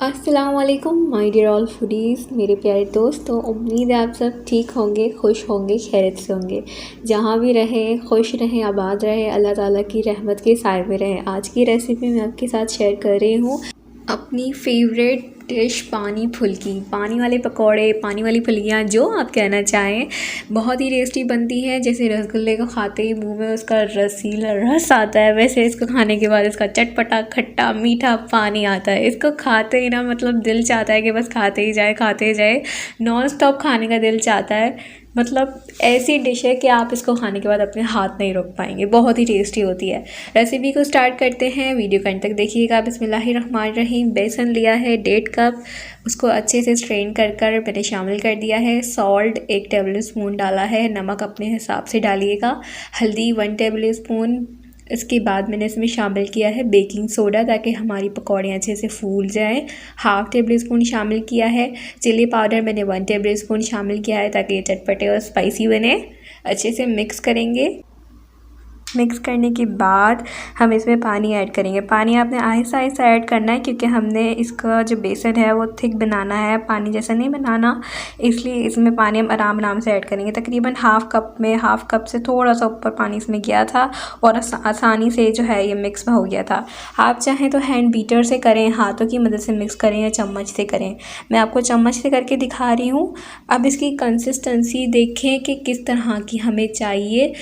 अस्सलाम वालेकुम my dear all foodies, मेरे प्यारे दोस्तों। उम्मीद है आप सब ठीक होंगे, खुश होंगे, खैरियत से होंगे। जहाँ भी रहें खुश रहें, आबाद रहें, अल्लाह ताला की रहमत के साए में रहें। आज की रेसिपी मैं आपके साथ शेयर कर रही हूँ अपनी फेवरेट डिश पानी फुल्की, पानी वाले पकौड़े, पानी वाली फुल्कियाँ, जो आप कहना चाहें। बहुत ही टेस्टी बनती है। जैसे रसगुल्ले को खाते ही मुंह में उसका रसीला रस आता है, वैसे इसको खाने के बाद इसका चटपटा खट्टा मीठा पानी आता है। इसको खाते ही ना मतलब दिल चाहता है कि बस खाते ही जाए, नॉन स्टॉप खाने का दिल चाहता है। मतलब ऐसी डिश है कि आप इसको खाने के बाद अपने हाथ नहीं रोक पाएंगे, बहुत ही टेस्टी होती है। रेसिपी को स्टार्ट करते हैं, वीडियो को अंत तक देखिएगा। बिस्मिल्लाहिर्रहमानिर्रहीम। बेसन लिया है 1.5 कप, उसको अच्छे से स्ट्रेन कर मैंने शामिल कर दिया है। सॉल्ट 1 टेबल स्पून डाला है, नमक अपने हिसाब से डालिएगा। हल्दी 1 टेबल स्पून। इसके बाद मैंने इसमें शामिल किया है बेकिंग सोडा, ताकि हमारी पकौड़ियाँ अच्छे से फूल जाएं। 1/2 टेबल स्पून शामिल किया है। चिली पाउडर मैंने 1 टेबल स्पून शामिल किया है, ताकि ये चटपटे और स्पाइसी बने। अच्छे से मिक्स करेंगे। मिक्स करने के बाद हम इसमें पानी ऐड करेंगे। पानी आपने आहिस्ता आहिस्ता ऐड करना है, क्योंकि हमने इसका जो बेसन है वो थिक बनाना है, पानी जैसा नहीं बनाना। इसलिए इसमें पानी हम आराम आराम से ऐड करेंगे। तकरीबन 1/2 कप में 1/2 कप से थोड़ा सा ऊपर पानी इसमें गया था और आसानी से जो है ये मिक्स हो गया था। आप चाहें तो हैंड बीटर से करें, हाथों की मदद से मिक्स करें, या चम्मच से करें। मैं आपको चम्मच से करके दिखा रही हूँ। अब इसकी कंसिस्टेंसी देखें कि किस तरह की हमें चाहिए,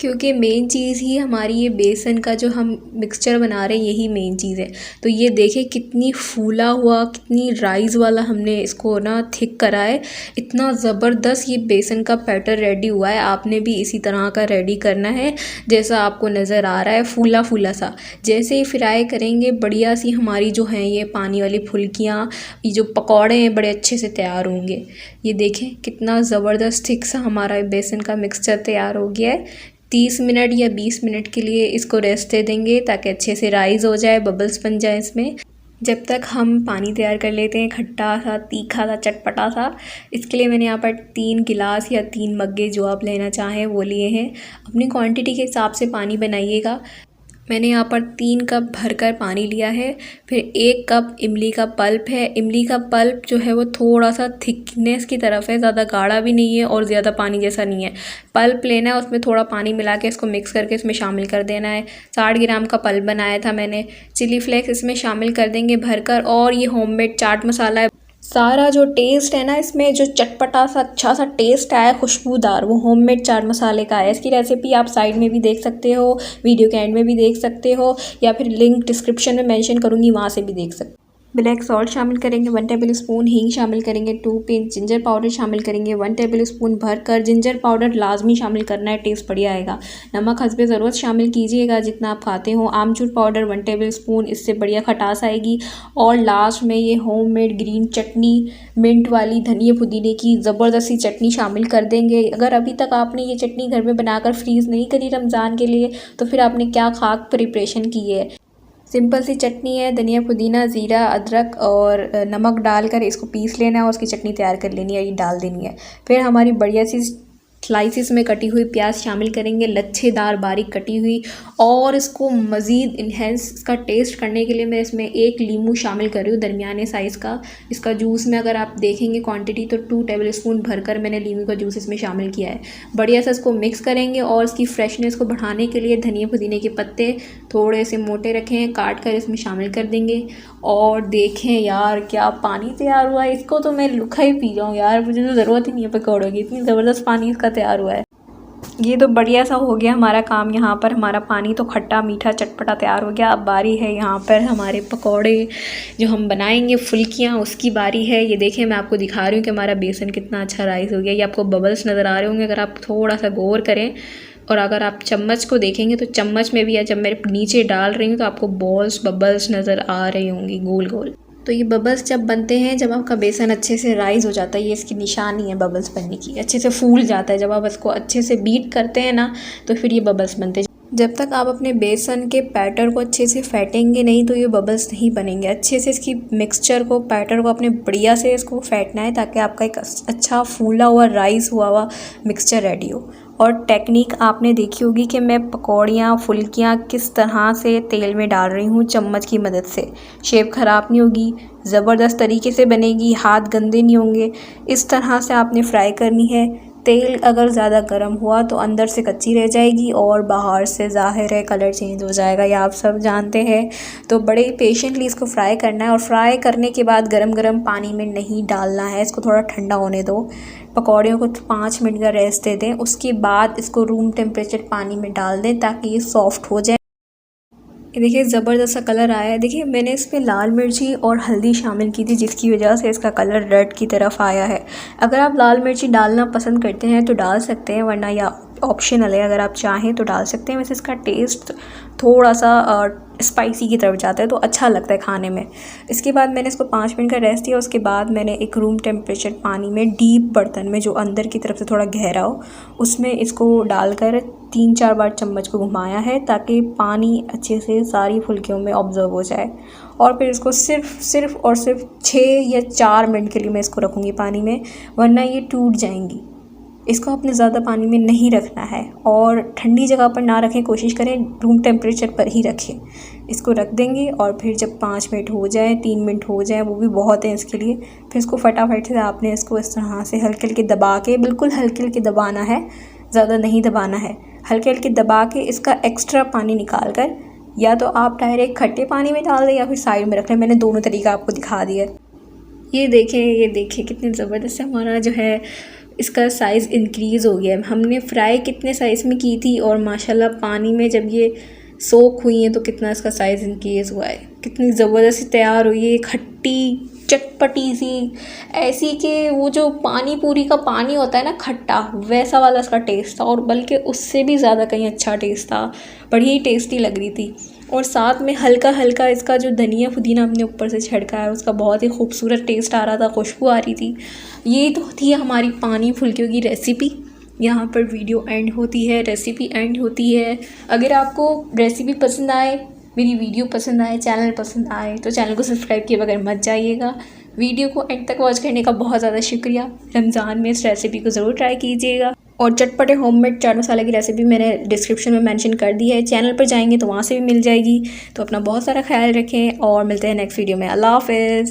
क्योंकि मेन चीज़ ही हमारी ये बेसन का जो हम मिक्सचर बना रहे हैं, यही मेन चीज़ है। तो ये देखें कितनी फूला हुआ, कितनी राइस वाला हमने इसको ना थिक करा है। इतना ज़बरदस्त ये बेसन का बैटर रेडी हुआ है। आपने भी इसी तरह का रेडी करना है, जैसा आपको नज़र आ रहा है, फूला फूला सा। जैसे ही फ्राई करेंगे, बढ़िया सी हमारी जो हैं ये पानी वाली फुल्कियाँ, ये जो पकौड़े हैं, बड़े अच्छे से तैयार होंगे। ये देखें कितना ज़बरदस्त थिक सा हमारा बेसन का मिक्सचर तैयार हो गया है। 30 मिनट या 20 मिनट के लिए इसको रेस्ट दे देंगे, ताकि अच्छे से राइज़ हो जाए, बबल्स बन जाए इसमें। जब तक हम पानी तैयार कर लेते हैं, खट्टा सा, तीखा सा, चटपटा सा। इसके लिए मैंने यहाँ पर 3 गिलास या 3 मग्गे, जो आप लेना चाहें वो लिए हैं। अपनी क्वांटिटी के हिसाब से पानी बनाइएगा। मैंने यहाँ पर 3 कप भरकर पानी लिया है। फिर 1 कप इमली का पल्प है। इमली का पल्प जो है वो थोड़ा सा थिकनेस की तरफ है, ज़्यादा गाढ़ा भी नहीं है और ज़्यादा पानी जैसा नहीं है। पल्प लेना है, उसमें थोड़ा पानी मिला के इसको मिक्स करके इसमें शामिल कर देना है। 60 ग्राम का पल्प बनाया था मैंने। चिली फ्लेक्स इसमें शामिल कर देंगे भरकर, और ये होममेड चाट मसाला है। सारा जो टेस्ट है ना इसमें, जो चटपटा सा अच्छा सा टेस्ट आया, खुशबूदार, वो होममेड चाट मसाले का है। इसकी रेसिपी आप साइड में भी देख सकते हो, वीडियो के एंड में भी देख सकते हो, या फिर लिंक डिस्क्रिप्शन में मेंशन करूँगी, वहाँ से भी देख सकते हो। ब्लैक सॉल्ट शामिल करेंगे 1 टेबल स्पून। हींग शामिल करेंगे 2 पिंच। जिंजर पाउडर शामिल करेंगे 1 टेबल स्पून भरकर। जिंजर पाउडर लाजमी शामिल करना है, टेस्ट बढ़िया आएगा। नमक हस्बे ज़रूरत शामिल कीजिएगा, जितना आप खाते हो। आमचूर पाउडर 1 टेबल स्पून, इससे बढ़िया खटास आएगी। और लास्ट में ये होममेड ग्रीन चटनी, मिंट वाली, धनिया पुदीने की ज़बरदस्त सी चटनी शामिल कर देंगे। अगर अभी तक आपने ये चटनी घर में बनाकर फ्रीज़ नहीं करी रमज़ान के लिए, तो फिर आपने क्या खाक प्रिपरेशन की है। सिंपल सी चटनी है, धनिया पुदीना, ज़ीरा, अदरक और नमक डालकर इसको पीस लेना है और उसकी चटनी तैयार कर लेनी है, ये डाल देनी है। फिर हमारी बढ़िया सी स्लाइसिस में कटी हुई प्याज शामिल करेंगे, लच्छेदार बारीक कटी हुई। और इसको मज़ीद इन्हेंस इसका टेस्ट करने के लिए मैं इसमें 1 लीमू शामिल कर रही हूँ, दरमियाने साइज़ का। इसका जूस में अगर आप देखेंगे क्वांटिटी, तो 2 टेबल स्पून भरकर मैंने लीमू का जूस इसमें शामिल किया है। बढ़िया से इसको मिक्स करेंगे, और इसकी फ्रेशनेस को बढ़ाने के लिए धनिया पुदीने के पत्ते थोड़े से मोटे रखे हैं, काट कर इसमें शामिल कर देंगे। और देखें यार क्या पानी तैयार हुआ है, इसको तो मैं लुखा ही पी जाऊँ यार, मुझे तो ज़रूरत ही नहीं है पकौड़ों की, इतनी ज़बरदस्त पानी इसका तैयार हुआ है। ये तो बढ़िया सा हो गया हमारा काम। यहाँ पर हमारा पानी तो खट्टा मीठा चटपटा तैयार हो गया। अब बारी है यहाँ पर हमारे पकौड़े जो हम बनाएंगे, फुल्कियाँ, उसकी बारी है। ये देखें, मैं आपको दिखा रही हूँ कि हमारा बेसन कितना अच्छा राइस हो गया। ये आपको बबल्स नज़र आ रहे होंगे अगर आप थोड़ा सा गौर करें, और अगर आप चम्मच को देखेंगे तो चम्मच में भी, या जब मैं नीचे डाल रही हूँ तो आपको बॉल्स, बबल्स नज़र आ रही होंगी गोल गोल। तो ये बबल्स जब बनते हैं, जब आपका बेसन अच्छे से राइज़ हो जाता है, ये इसकी निशानी है बबल्स बनने की, अच्छे से फूल जाता है। जब आप इसको अच्छे से बीट करते हैं ना, तो फिर ये बबल्स बनते हैं। जब तक आप अपने बेसन के बैटर को अच्छे से फेंटेंगे नहीं, तो ये बबल्स नहीं बनेंगे। अच्छे से इसकी मिक्सचर को, बैटर को अपने बढ़िया से इसको फेंटना है, ताकि आपका एक अच्छा फूला हुआ राइस हुआ मिक्सचर रेडी हो। और टेक्निक आपने देखी होगी कि मैं पकौड़ियाँ फुल्कियाँ किस तरह से तेल में डाल रही हूँ चम्मच की मदद से। शेप ख़राब नहीं होगी, ज़बरदस्त तरीके से बनेगी, हाथ गंदे नहीं होंगे। इस तरह से आपने फ्राई करनी है। तेल अगर ज़्यादा गर्म हुआ तो अंदर से कच्ची रह जाएगी और बाहर से ज़ाहिर है कलर चेंज हो जाएगा, ये आप सब जानते हैं। तो बड़े पेशेंटली इसको फ्राई करना है और फ्राई करने के बाद गरम गरम पानी में नहीं डालना है, इसको थोड़ा ठंडा होने दो। पकौड़ियों को 5 मिनट का रेस्ट दे दें, उसके बाद इसको रूम टेम्परेचर पानी में डाल दें ताकि ये सॉफ़्ट हो जाए। ये देखिए ज़बरदस्त सा कलर आया है। देखिए मैंने इसमें लाल मिर्ची और हल्दी शामिल की थी जिसकी वजह से इसका कलर रेड की तरफ आया है। अगर आप लाल मिर्ची डालना पसंद करते हैं तो डाल सकते हैं, वरना या ऑप्शनल है, अगर आप चाहें तो डाल सकते हैं। वैसे इसका टेस्ट थोड़ा सा स्पाइसी की तरफ जाता है तो अच्छा लगता है खाने में। इसके बाद मैंने इसको 5 मिनट का रेस्ट दिया। उसके बाद मैंने एक रूम टेम्परेचर पानी में डीप बर्तन में जो अंदर की तरफ से थोड़ा गहरा हो उसमें इसको डालकर 3-4 बार चम्मच को घुमाया है ताकि पानी अच्छे से सारी फुल्कियों में ऑब्ज़र्व हो जाए। और फिर इसको सिर्फ़ और सिर्फ 6 या 4 मिनट के लिए मैं इसको रखूँगी पानी में, वरना ये टूट जाएंगी। इसको अपने ज़्यादा पानी में नहीं रखना है और ठंडी जगह पर ना रखें, कोशिश करें रूम टेम्परेचर पर ही रखें। इसको रख देंगे और फिर जब 5 मिनट हो जाए, 3 मिनट हो जाए, वो भी बहुत है इसके लिए, फिर इसको फटाफट से आपने इसको इस तरह से हल्के हल्के दबा के, बिल्कुल हल्के हल्के दबाना है, ज़्यादा नहीं दबाना है, हल्के हल्के दबा के इसका एक्स्ट्रा पानी निकाल कर या तो आप डायरेक्ट खट्टे पानी में डाल दें या फिर साइड में रख लें। मैंने दोनों तरीका आपको दिखा दिया। ये देखें कितने ज़बरदस्त हमारा जो है इसका साइज़ इंक्रीज़ हो गया है। हमने फ्राई कितने साइज़ में की थी और माशाल्लाह पानी में जब ये सोख हुई हैं तो कितना इसका साइज़ इंक्रीज़ हुआ है। कितनी ज़बरदस्त तैयार हुई है, खट्टी चटपटी सी, ऐसी कि वो जो पानी पूरी का पानी होता है ना खट्टा, वैसा वाला इसका टेस्ट था और बल्कि उससे भी ज़्यादा कहीं अच्छा टेस्ट था। बड़ी ही टेस्टी लग रही थी और साथ में हल्का हल्का इसका जो धनिया पुदीना हमने ऊपर से छिड़का है उसका बहुत ही खूबसूरत टेस्ट आ रहा था, खुशबू आ रही थी। ये तो थी हमारी पानी फुल्कियों की रेसिपी। यहाँ पर वीडियो एंड होती है, रेसिपी एंड होती है। अगर आपको रेसिपी पसंद आए, मेरी वीडियो पसंद आए, चैनल पसंद आए तो चैनल को सब्सक्राइब किए बगैर मत जाइएगा। वीडियो को एंड तक वॉच करने का बहुत ज़्यादा शुक्रिया। रमज़ान में इस रेसिपी को ज़रूर ट्राई कीजिएगा। और चटपटे होममेड चाट मसाला की रेसिपी मैंने डिस्क्रिप्शन में मेंशन कर दी है, चैनल पर जाएंगे तो वहाँ से भी मिल जाएगी। तो अपना बहुत सारा ख्याल रखें और मिलते हैं नेक्स्ट वीडियो में। अल्लाह हाफ़िज़।